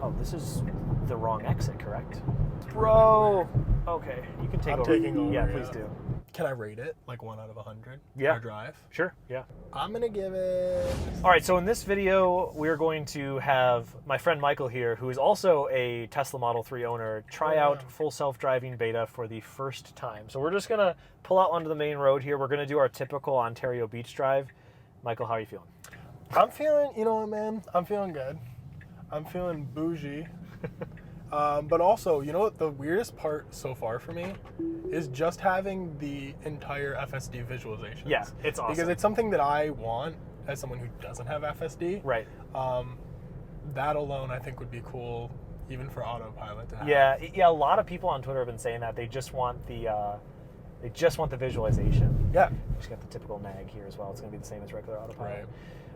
Oh, this is the wrong exit, correct? Bro! Okay, you can take over. I'm taking over. Yeah, please do. Can I rate it like 1 out of 100? Yeah. Our drive? Sure, yeah. I'm gonna give it... All right, so in this video, we're going to have my friend Michael here, who is also a Tesla Model 3 owner, try out full self-driving beta for the first time. So we're just gonna pull out onto the main road here. We're gonna do our typical Ontario beach drive. Michael, how are you feeling? I'm feeling, you know what, man? I'm feeling good. I'm feeling bougie. But also, you know what? The weirdest part so far for me is just having the entire FSD visualizations. Yeah, it's awesome. Because it's something that I want as someone who doesn't have FSD. Right. That alone, I think, would be cool, even for autopilot to have. Yeah. A lot of people on Twitter have been saying that they just want the visualization. Yeah. Just got the typical nag here as well. It's going to be the same as regular autopilot. Right.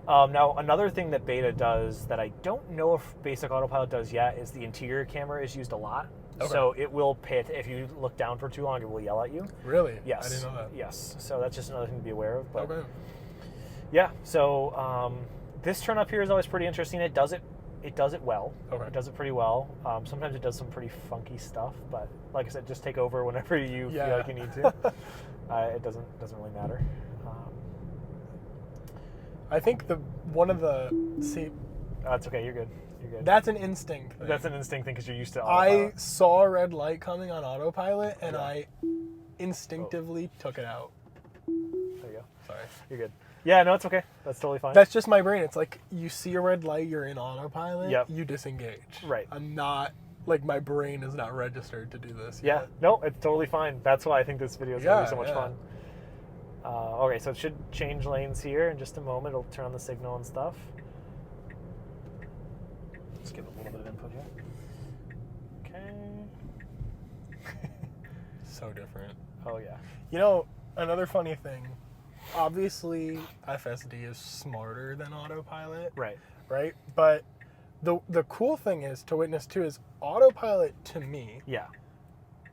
Now, another thing that Beta does that I don't know if basic autopilot does yet is the interior camera is used a lot. Okay. So it will pit. If you look down for too long, it will yell at you. Really? Yes. I didn't know that. Yes. So that's just another thing to be aware of. But okay. Yeah. So this turn up here is always pretty interesting. It does it well. Okay. It does it pretty well. Sometimes it does some pretty funky stuff, but like I said, just take over whenever you feel like you need to. It doesn't really matter. I think That's okay. You're good. You're good. That's an instinct thing. That's an instinct thing because you're used to autopilot. I saw a red light coming on autopilot, and I instinctively took it out. There you go. Sorry. You're good. Yeah, no, it's okay. That's totally fine. That's just my brain. It's like you see a red light, you're in autopilot, you disengage. Right. I'm not, like, my brain is not registered to do this Yeah. yet. No, it's totally fine. That's why I think this video is going to be so much fun. Okay, so it should change lanes here in just a moment. It'll turn on the signal and stuff. Let's give a little bit of input here. Okay. So different. Oh, yeah. You know, another funny thing, obviously FSD is smarter than autopilot. Right. Right? But the cool thing is, to witness too, is autopilot to me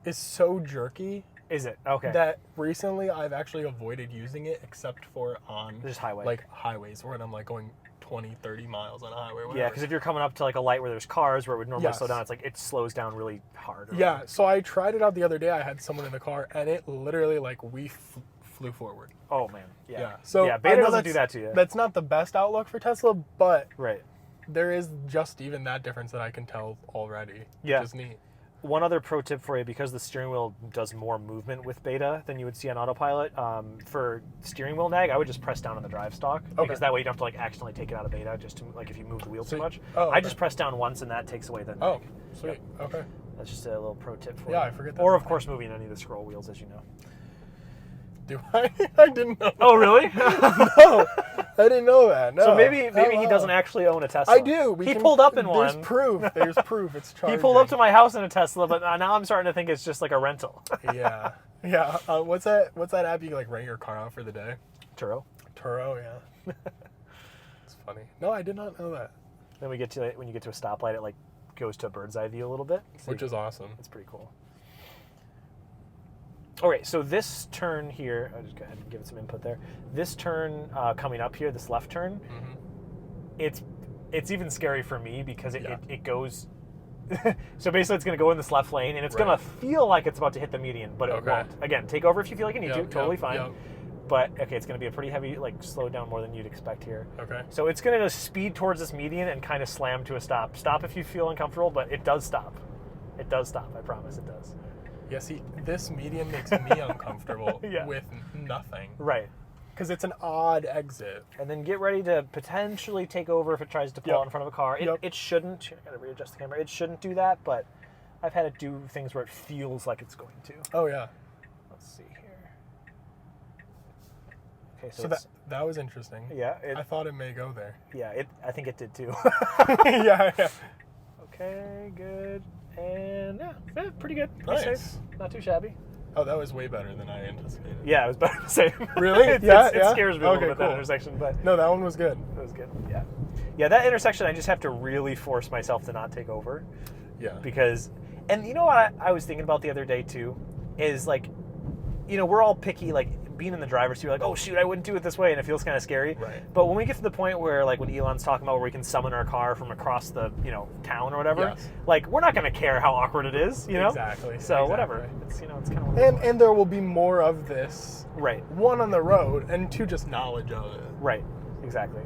is so jerky. Is it? Okay. That recently I've actually avoided using it except for on just highway. Like highways where I'm like going 20, 30 miles on a highway. Whatever. Yeah, because if you're coming up to like a light where there's cars where it would normally slow down, it's like it slows down really hard. Yeah, so I tried it out the other day. I had someone in the car and it literally like flew forward. Oh man. Yeah. So yeah, Beta doesn't do that to you. That's not the best outlook for Tesla, but right. There is just even that difference that I can tell already. Yeah. Which is neat. One other pro tip for you, because the steering wheel does more movement with Beta than you would see on autopilot, for steering wheel nag, I would just press down on the drive stalk, because that way you don't have to like accidentally take it out of Beta just to like if you move the wheel too much. I just press down once and that takes away the nag. Oh, sweet. Yep. Okay. That's just a little pro tip for you. Yeah, I forget that. Or of course moving any of the scroll wheels, as you know. Do I? I didn't know. Oh, really? No, I didn't know that. No. So maybe he doesn't actually own a Tesla. I do. He pulled up in one. There's proof. There's proof. It's charging. He pulled up to my house in a Tesla, but now I'm starting to think it's just like a rental. Yeah. What's that app you like rent your car out for the day? Turo. Yeah. It's funny. No, I did not know that. Then when you get to a stoplight, it like goes to a bird's eye view a little bit, which is awesome. It's pretty cool. Okay, so this turn here, I'll just go ahead and give it some input there. This turn coming up here, this left turn, it's even scary for me because it goes. So basically, it's going to go in this left lane, and it's going to feel like it's about to hit the median, but it won't. Again, take over if you feel like you need to. Totally fine. But okay, it's going to be a pretty heavy, like slow down more than you'd expect here. Okay. So it's going to just speed towards this median and kind of slam to a stop. Stop if you feel uncomfortable, but it does stop. It does stop. I promise it does. Yeah, see, this median makes me uncomfortable with nothing. Right. Because it's an odd exit. And then get ready to potentially take over if it tries to pull out in front of a car. It shouldn't. I gotta readjust the camera. It shouldn't do that, but I've had it do things where it feels like it's going to. Oh, yeah. Let's see here. Okay, so that was interesting. Yeah. I thought it may go there. Yeah, I think it did too. Yeah. Okay, good. And yeah, pretty good. Nice. Safe. Not too shabby. Oh, that was way better than I anticipated. Yeah, it was better to say. Really? It scares me a little bit, that intersection. But no, that one was good. It was good, yeah. Yeah, that intersection, I just have to really force myself to not take over. Yeah. Because, and you know what I was thinking about the other day too, is like, you know, we're all picky, like being in the driver's seat, you're like, oh shoot, I wouldn't do it this way, and it feels kind of scary. Right. But when we get to the point where, like, when Elon's talking about where we can summon our car from across the, town or whatever, like, we're not going to care how awkward it is, Exactly. So whatever. It's, it's kind of. And there will be more of this. Right. One, on the road, and two, just knowledge of it. Right. Exactly.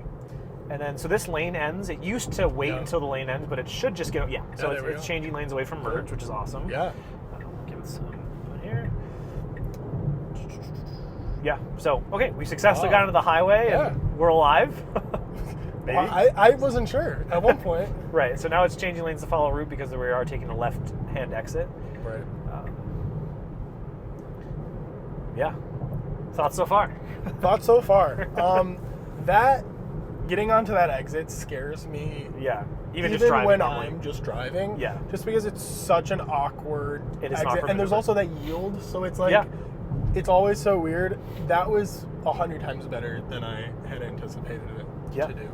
And then, so this lane ends. It used to wait until the lane ends, but it should just go. Yeah. So it's changing lanes away from merge, which is awesome. Yeah. Give it some here. Yeah. So, okay, we successfully got into the highway, and we're alive. Maybe. Well, I wasn't sure at one point. Right. So now it's changing lanes to follow route because we are taking a left-hand exit. Right. Yeah. Thoughts so far? Thoughts so far. That getting onto that exit scares me. Yeah. Even Even just driving when normally. I'm just driving. Yeah. Just because it's such an awkward It is exit. awkward And there's maneuver. also that yield, so it's like it's always so weird. That was 100 times better than I had anticipated it to do.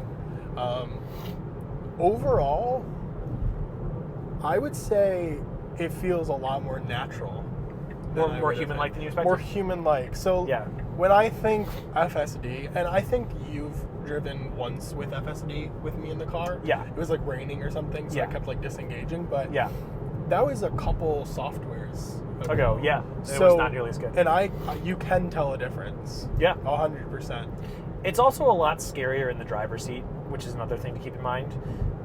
Overall, I would say it feels a lot more natural. More human-like than you expected? More human-like. So when I think FSD, and I think you've driven once with FSD with me in the car. Yeah. It was like raining or something, so I kept like disengaging. But that was a couple softwares ago. Yeah. So, it was not nearly as good. And you can tell a difference. Yeah. 100%. It's also a lot scarier in the driver's seat, which is another thing to keep in mind.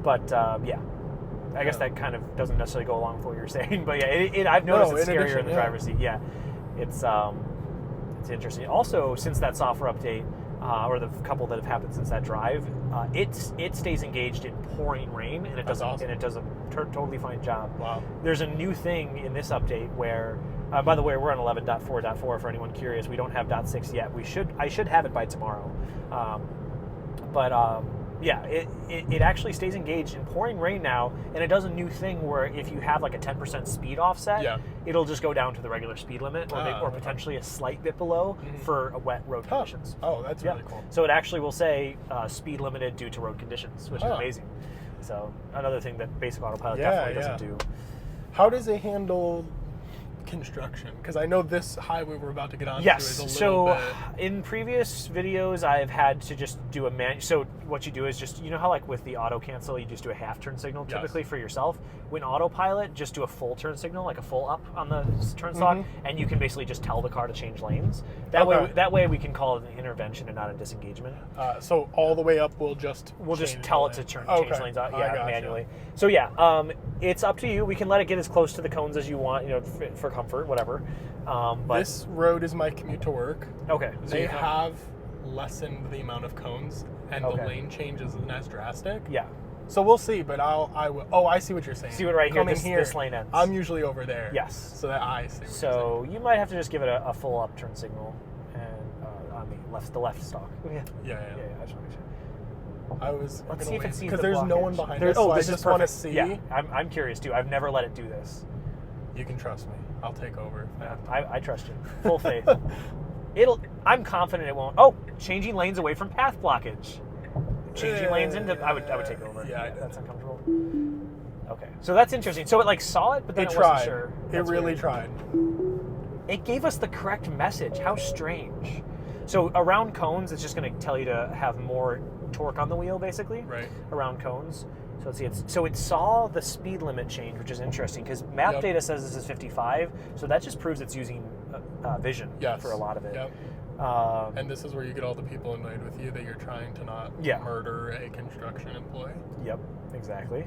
But I guess that kind of doesn't necessarily go along with what you're saying. But yeah, I've noticed it's scarier in the driver's seat. Yeah, it's interesting. Also, since that software update, or the couple that have happened since that drive, it stays engaged in pouring rain, and it does a totally fine job. Wow. There's a new thing in this update where, by the way, we're on 11.4.4 for anyone curious. We don't have .6 yet. I should have it by tomorrow. Yeah, it actually stays engaged in pouring rain now, and it does a new thing where if you have like a 10% speed offset, it'll just go down to the regular speed limit, or potentially a slight bit below for wet road conditions. Oh, that's really cool. So it actually will say speed limited due to road conditions, which is amazing. So another thing that basic autopilot definitely doesn't do. How does it handle construction? Because I know this highway we're about to get onto is a little bit... in previous videos I've had to just do so what you do is just, how like with the auto cancel you just do a half turn signal typically for yourself. When autopilot, just do a full turn signal, like a full up on the turn stalk, and you can basically just tell the car to change lanes. That way we can call it an intervention and not a disengagement. So all the way up we'll just tell it to change lanes out manually. So it's up to you. We can let it get as close to the cones as you want, for comfort, whatever. But this road is my commute to work. Okay. So they have lessened the amount of cones, and the lane change isn't as drastic. Yeah. So we'll see, but I will. Oh, I see what you're saying. See what right here? This lane ends. I'm usually over there. Yes. So that I see. So you might have to just give it a full upturn signal, and on the left stalk. Yeah. I just want to make sure. Let's see if it sees because the there's no blockage. one behind us. So I just want to see. Yeah, I'm curious too. I've never let it do this. You can trust me. I'll take over. I trust you. Full faith. I'm confident it won't. Oh, changing lanes away from path blockage. Changing lanes into. I would take over. Yeah, that's uncomfortable. Okay, so that's interesting. So it saw it, but then it wasn't sure. It really tried. It gave us the correct message. How strange. So around cones, it's just going to tell you to have more torque on the wheel, basically. Right. Around cones. So let's see. So it saw the speed limit change, which is interesting because map data says this is 55. So that just proves it's using vision for a lot of it. Yep. And this is where you get all the people annoyed with you that you're trying to not murder a construction employee. Yep. Exactly.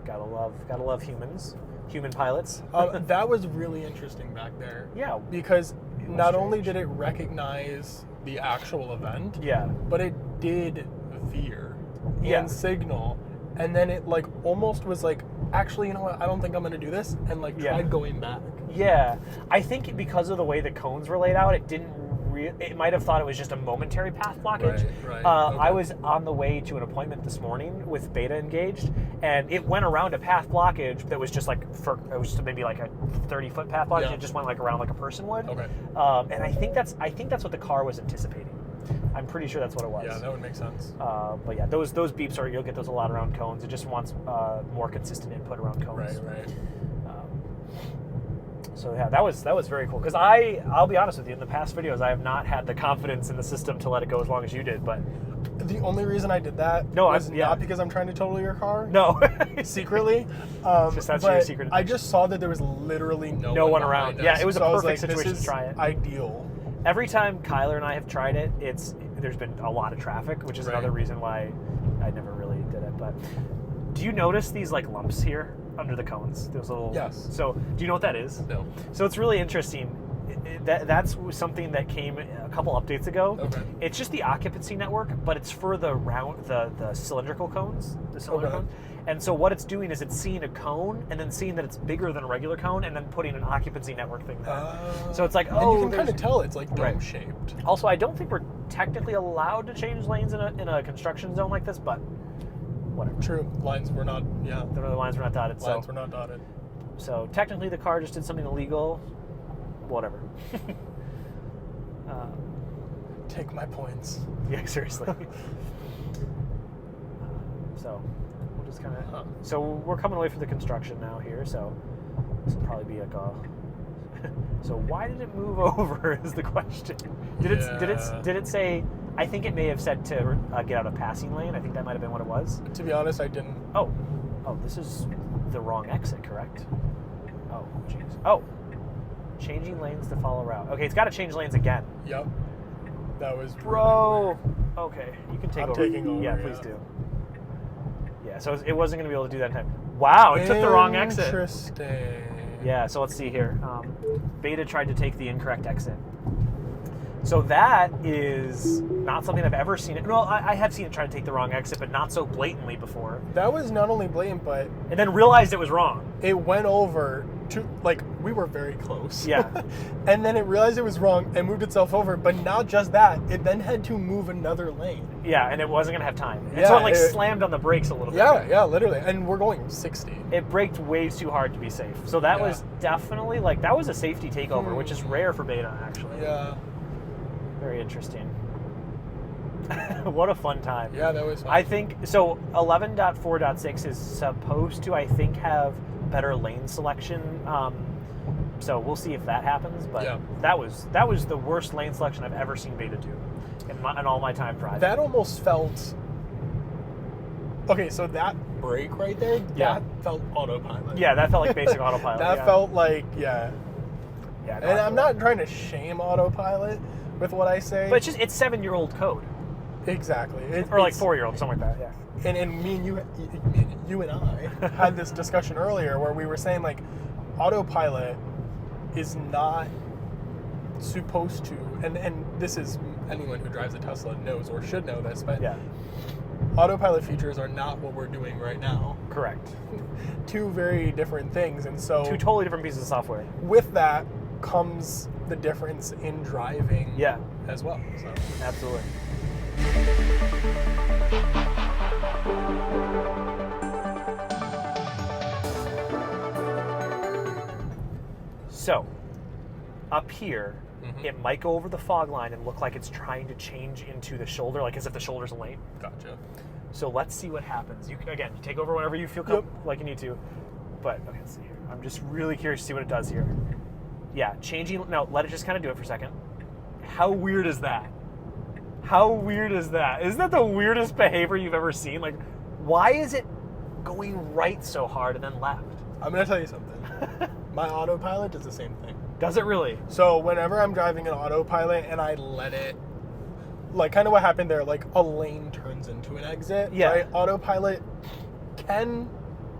Gotta love humans. Human pilots. That was really interesting back there. Yeah. Because not only did it recognize the actual event, but it did veer and signal, and then it like almost was like, actually, you know what? I don't think I'm gonna do this, and like tried going back. Yeah, I think because of the way the cones were laid out, it didn't. It might have thought it was just a momentary path blockage. Right. I was on the way to an appointment this morning with Beta engaged, and it went around a path blockage that was just like it was maybe like a 30-foot path blockage. It just went like around like a person would. Okay. And I think that's what the car was anticipating. I'm pretty sure that's what it was. Yeah, that would make sense. But yeah, those beeps you'll get those a lot around cones. It just wants more consistent input around cones. Right. So yeah, that was very cool. Because I'll be honest with you, in the past videos, I have not had the confidence in the system to let it go as long as you did. But the only reason I did that was not because I'm trying to total your car. No, secretly. Just that's your secret. I just saw that there was literally no one around. us. Yeah, it was so a perfect situation to try it. Ideal. Every time Kyler and I have tried it, there's been a lot of traffic, which is another reason why I never really did it. But do you notice these like lumps here under the cones? Those little. Yes. So do you know what that is? No. So it's really interesting. That's something that came a couple updates ago. Okay. It's just the occupancy network, but it's for the cylindrical cones, the cylinder cones. And so what it's doing is it's seeing a cone and then seeing that it's bigger than a regular cone and then putting an occupancy network thing there. So it's like, and you can kind of tell it's like dome shaped. Also, I don't think we're technically allowed to change lanes in a construction zone like this, but whatever. True. Lines were not, The lines were not dotted. Lines were not dotted. So technically the car just did something illegal. Whatever. Take my points. Yeah, seriously. So we'll just kind of. So we're coming away from the construction now here. So this will probably be like a. So why did it move over? Is the question. Did it say? I think it may have said to get out of passing lane. I think that might have been what it was. To be honest, I didn't. Oh, this is the wrong exit, correct? Oh, jeez. Oh. Changing lanes to follow route. Okay, it's got to change lanes again. Yep. That was Bro. Okay, you can take over. I'm taking over. Yeah, please do. Yeah, so it wasn't going to be able to do that in time. Wow, it took the wrong exit. Interesting. Yeah, so let's see here. Beta tried to take the incorrect exit. So that is not something I've ever seen. No, I have seen it try to take the wrong exit, but not so blatantly before. That was not only blatant, but... And then realized it was wrong. It went over to, like, we were very close. Yeah. And then it realized it was wrong and moved itself over, but not just that, it then had to move another lane. Yeah, and it wasn't going to have time. And so it slammed on the brakes a little bit. Yeah, literally. And we're going 60. It braked way too hard to be safe. So that was definitely, that was a safety takeover, which is rare for Beta, actually. Yeah. Very interesting. What a fun time. Yeah, that was fun. I think, so 11.4.6 is supposed to, I think, have better lane selection. So we'll see if that happens. But that was the worst lane selection I've ever seen Beta do in all my time driving. That almost felt... Okay, so that brake right there, that felt autopilot. Yeah, that felt like basic autopilot. That felt like, Yeah, and I'm not trying to shame autopilot with what I say. But it's 7-year-old code. Exactly. Or like 4-year-old, something like that, yeah. And me and you and I had this discussion earlier where we were saying, like, autopilot is not supposed to, and this is, anyone who drives a Tesla knows or should know this, but autopilot features are not what we're doing right now. Correct. Two very different things, and so... Two totally different pieces of software. With that comes the difference in driving as well. So. Absolutely. So, up here, it might go over the fog line and look like it's trying to change into the shoulder, like as if the shoulder's a lane. Gotcha. So let's see what happens. You take over whenever you feel like you need to. But, okay, let's see here. I'm just really curious to see what it does here. Yeah, changing... Now, let it just kind of do it for a second. How weird is that? How weird is that? Isn't that the weirdest behavior you've ever seen? Like, why is it going right so hard and then left? I'm going to tell you something. My autopilot does the same thing. Does it really? So whenever I'm driving an autopilot and I let it... Like, kind of what happened there, like, a lane turns into an exit. Yeah. Right? Autopilot can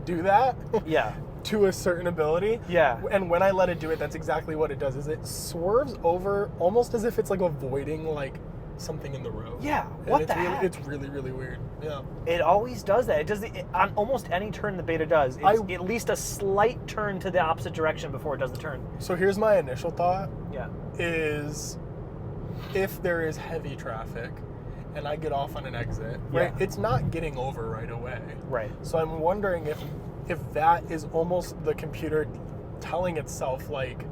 do that. Yeah. To a certain ability. Yeah. And when I let it do it, that's exactly what it does, is it swerves over almost as if it's like avoiding like something in the road. Yeah. What the heck? It's really, really weird. Yeah. It always does that. It does on almost any turn the Beta does. It's at least a slight turn to the opposite direction before it does the turn. So here's my initial thought. Yeah. Is if there is heavy traffic and I get off on an exit, right? It's not getting over right away. Right. So I'm wondering if that is almost the computer telling itself, like,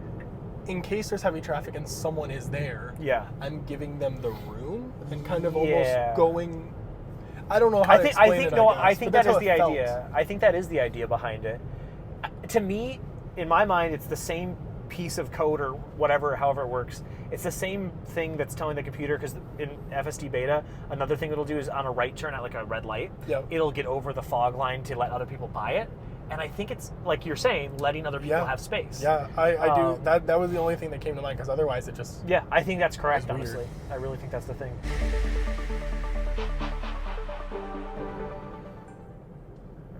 in case there's heavy traffic and someone is there, I'm giving them the room and kind of almost going... I don't know how to explain it, I think that is the idea. I think that is the idea behind it. To me, in my mind, it's the same piece of code or whatever, however it works. It's the same thing that's telling the computer, because in FSD Beta, another thing it'll do is on a right turn at like a red light, it'll get over the fog line to let other people buy it. And I think it's, like you're saying, letting other people have space. Yeah, I do. That was the only thing that came to mind, because otherwise it just... Yeah, I think that's correct, honestly. I really think that's the thing.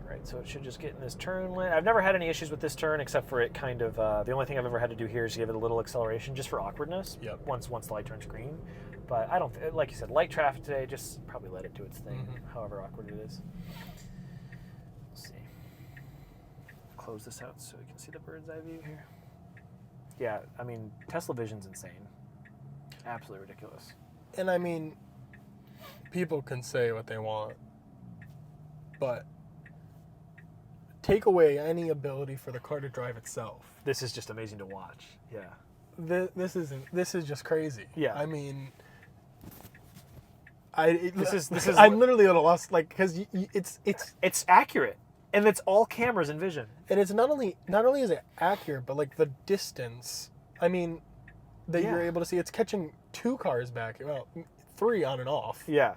All right, so it should just get in this turn lane. I've never had any issues with this turn, except for it kind of... the only thing I've ever had to do here is give it a little acceleration, just for awkwardness, once the light turns green. But I don't... Like you said, light traffic today, just probably let it do its thing, however awkward it is. Close this out so we can see the bird's eye view here. Yeah, I mean, Tesla Vision's insane. Absolutely ridiculous. And I mean, people can say what they want, but take away any ability for the car to drive itself. This is just amazing to watch. Yeah. This is just crazy. Yeah. I mean, this is I'm literally at a loss, like, because it's accurate. And it's all cameras and vision. And it's not only is it accurate, but like the distance. I mean, that you're able to see, it's catching 2 cars back, well, 3 on and off. Yeah.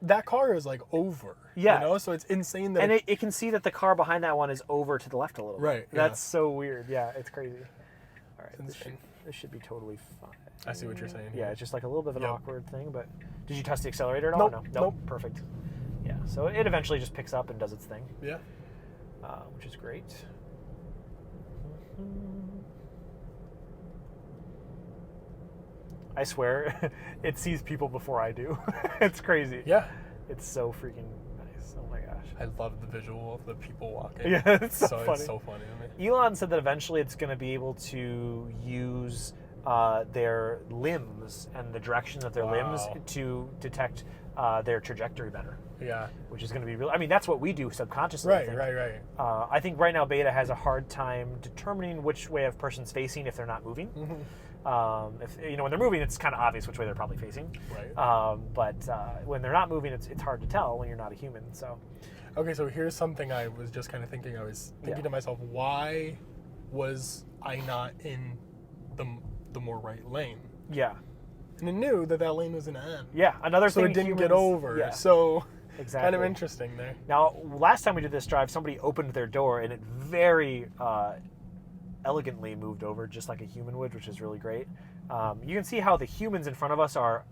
That car is like over. Yeah. You know, so it's insane that. And it can see that the car behind that one is over to the left a little bit. Right. That's so weird. Yeah, it's crazy. All right, this should be totally fine. I see what you're saying. Yeah, it's just like a little bit of an awkward thing, but did you test the accelerator at all? Nope. No. Nope. Perfect. Yeah, so it eventually just picks up and does its thing. Yeah. Which is great. I swear, it sees people before I do. It's crazy. Yeah. It's so freaking nice. Oh my gosh. I love the visual of the people walking. Yeah, it's so funny. It's so funny to me. Elon said that eventually it's going to be able to use their limbs and the direction of their limbs to detect their trajectory better. Yeah. Which is going to be real. I mean, that's what we do subconsciously. Right. I think right now Beta has a hard time determining which way a person's facing if they're not moving. If when they're moving, it's kind of obvious which way they're probably facing. Right. But when they're not moving, it's hard to tell when you're not a human. So. Okay, so here's something I was just kind of thinking. I was thinking to myself, why was I not in the more right lane? Yeah. And I knew that lane was an N. Yeah, another thing. So it didn't get over. Yeah. So exactly. Kind of interesting there. Now, last time we did this drive, somebody opened their door and it very elegantly moved over, just like a human would, which is really great. You can see how the humans in front of us are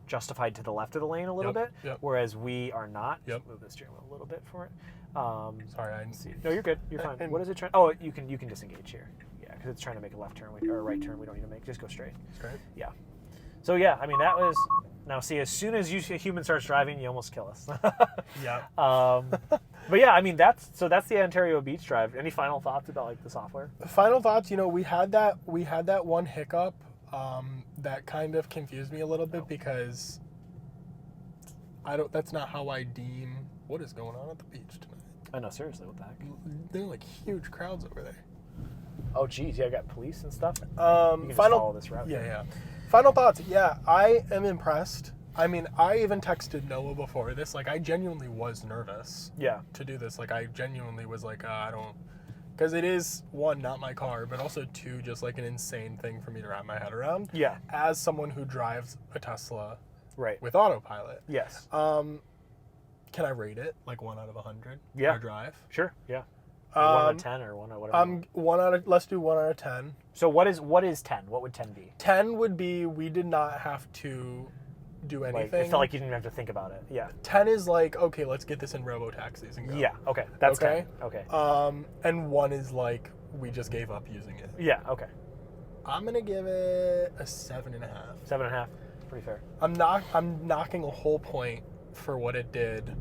justified to the left of the lane a little bit, whereas we are not. Just move the steering wheel a little bit for it. Sorry, I didn't see. No, you're good. You're fine. What is it trying? Oh, you can disengage here. Yeah, because it's trying to make a left turn or a right turn. We don't need to make. Just go straight. Straight. Yeah. So yeah, I mean that was. Now see, as soon as a human starts driving, you almost kill us. Yeah. But yeah, I mean that's the Ontario Beach drive. Any final thoughts about like the software? Final thoughts. We had that one hiccup that kind of confused me a little bit because that's not how I deem what is going on at the beach tonight. I know, seriously, what the heck? There are like huge crowds over there. Oh geez, yeah, I got police and stuff. You can just final follow this route. Yeah. Final thoughts. Yeah, I am impressed. I mean, I even texted Noah before this. Like, I genuinely was nervous. Yeah. To do this, like, I genuinely was like, I don't, because it is, one, not my car, but also two, just like an insane thing for me to wrap my head around. Yeah. As someone who drives a Tesla. Right. With autopilot. Yes. Can I rate it like 1 out of 100? Yeah. Our drive. Sure. Yeah. 1 out of 10 or 1 out of whatever. Let's do 1 out of 10. So what is 10? What would 10 be? 10 would be we did not have to do anything. Like, it felt like you didn't have to think about it. Yeah. 10 is like, okay, let's get this in robo-taxis and go. Yeah. Okay. That's okay. 10. Okay. And 1 is like we just gave up using it. Yeah. Okay. I'm gonna give it a 7.5. 7.5. Pretty fair. I'm knocking a whole point for what it did.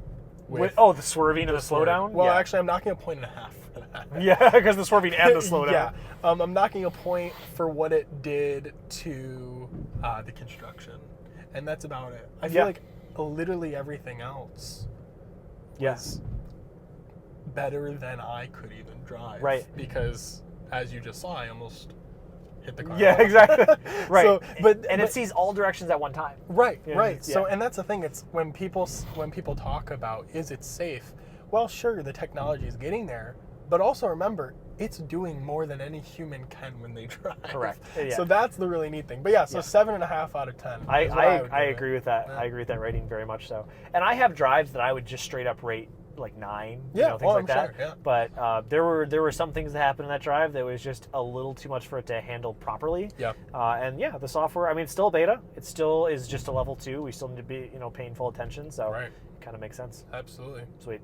With the swerving and the slowdown? Well, actually, I'm knocking 1.5 points for that. Yeah, because the swerving and the slowdown. Yeah. I'm knocking a point for what it did to the construction. And that's about it. I feel like literally everything else was better than I could even drive. Right. Because, as you just saw, I almost hit the car. Yeah, exactly. Right. So, but it sees all directions at one time. Right, Yeah, right. yeah. So, and that's the thing. It's when people talk about is it safe? Well, sure, the technology is getting there, But also remember, it's doing more than any human can when they drive. Correct. Yeah. So that's the really neat thing. But yeah, so 7.5 out of 10. I agree with that. Yeah. I agree with that rating very much so. And I have drives that I would just straight up rate like 9. Yeah, things like that. Sure, yeah. But there were some things that happened in that drive that was just a little too much for it to handle properly. Yeah. And yeah, the software. I mean, it's still beta. It still is just a level 2. We still need to be paying full attention. So Right. it kind of makes sense. Absolutely. Sweet.